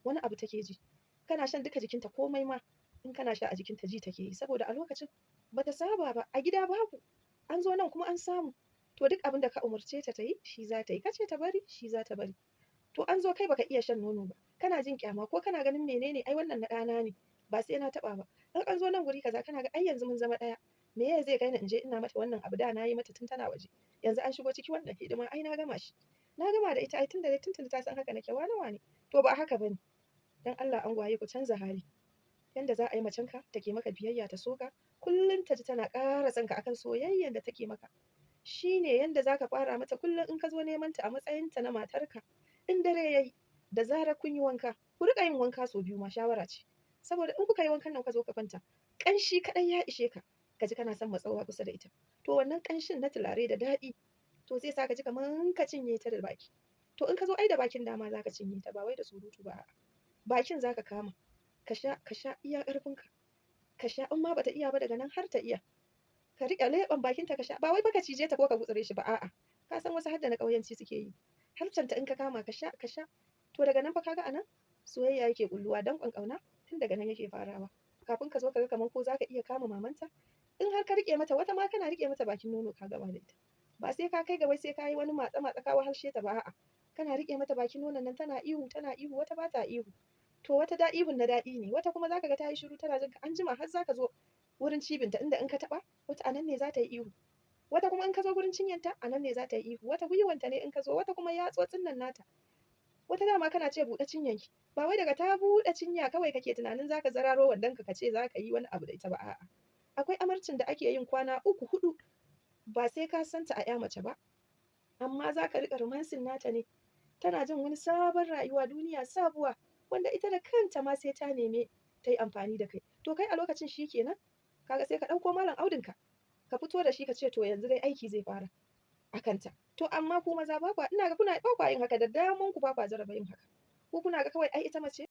wani abu take ji, kana shan duka jikinta komai ma in kana sha a jikinta ji take yi, saboda a lokacin bata saba ba, a gida babu, an zo nan kuma an samu, to duk abin da ka umarce ta yi shi za ta yi, ka ce ta bari shi za ta bari. To an zo kai baka iya shan nono ba, kana jin kyama ko kana ganin menene ai wannan na ɗana ne ba sai na taɓa ba, in an zo nan guri kaza kana ga ai yanzu mun zama ɗaya, meye zai kai ni in je ina mata wannan abu, da na yi mata tun tana waje, yanzu an shigo ciki wannan hidima ai na gama shi, na gama da ita ai tunda dai tuntuni ta san haka nake wane wane. To ba haka bane, dan Allah angwaye ku canza hali, yanda za a yi macenka take maka biyayya ta so ka, kullum ta ji tana ƙara son ka akan soyayyan da take maka, shi ne yanda za ka ƙara mata kullum in ka zo neman ta a matsayinta na matarka, in dare ya yi da zarar kun yi wanka, ku riƙa yin wanka sau biyu ma shawara ce, saboda in kuka yi wankan nan kuka zo ka kwanta, ƙanshi kaɗai ya ishe ka, ka ji kana son matsowa kusa da ita, to wannan ƙanshin na turare da daɗi, to zai sa ka ji kaman ka cinye ta da baki, to in ka zo ai da bakin dama za ka cinye ta ba wai da surutu ba, a'a bakin za ka kama, ka sha iya ƙarfinka, ka sha in ma bata iya ba daga nan har ta iya, ka riƙe leɓen bakinta ka sha, ba wai fa ka cije ta ko ka gutsure shi ba, a'a ka san wasu har da na ƙauyanci suke yi, harcenta in ka kama ka sha ka sha, to daga nan fa ka ga a nan soyayya yake ƙulluwa, danƙon ƙauna tun daga nan yake farawa, kafin ka zo ka ga kaman ko za ka iya kama mamanta, in har ka riƙe mata wata ma kana riƙe mata bakin nono ka gama da ita, ba sai ka kai ga wai sai ka yi wani matse-matse ka wahalshe ta ba, a'a kana riƙe mata bakin nonon nan tana ihu tana ihu, wata ba ta ihu, to wata da ihun na daɗi ne, wata kuma za ka ga ta yi shiru tana jin ka anjima har za ka zo wurin cibinta inda in ka taɓa wata a nan ne za ta yi ihu, wata kuma in ka zo gurin cinyanta a nan ne za ta yi ihu, wata gwiwanta ne in ka zo, wata kuma yatsotsin nan nata, wata dama kana ce buɗe cinyanki, ba wai daga ta buɗe cinya kawai kake tunanin za ka zararo wandonka ka ce za ka yi wani abu da ita ba, a'a akwai amarcin da ake yin kwana 3, 4 ba sai ka san ta a ƴa mace ba, amma za ka riƙa romancing nata ne, tana jin wani sabon rayuwa, duniya sabuwa, wanda ita da kanta ma sai ta nemi ta yi amfani da kai, to kai a lokacin shi kenan, ka ga sai ka ɗauko malam Audunka ka fito da shi ka ce to yanzu dai aiki zai fara a kanta, to amma ku maza ba kwa ina ga kuna ba kwa yin haka, da damanku ba kwa jaraba yin haka, ku kuna ga kawai ai ita mace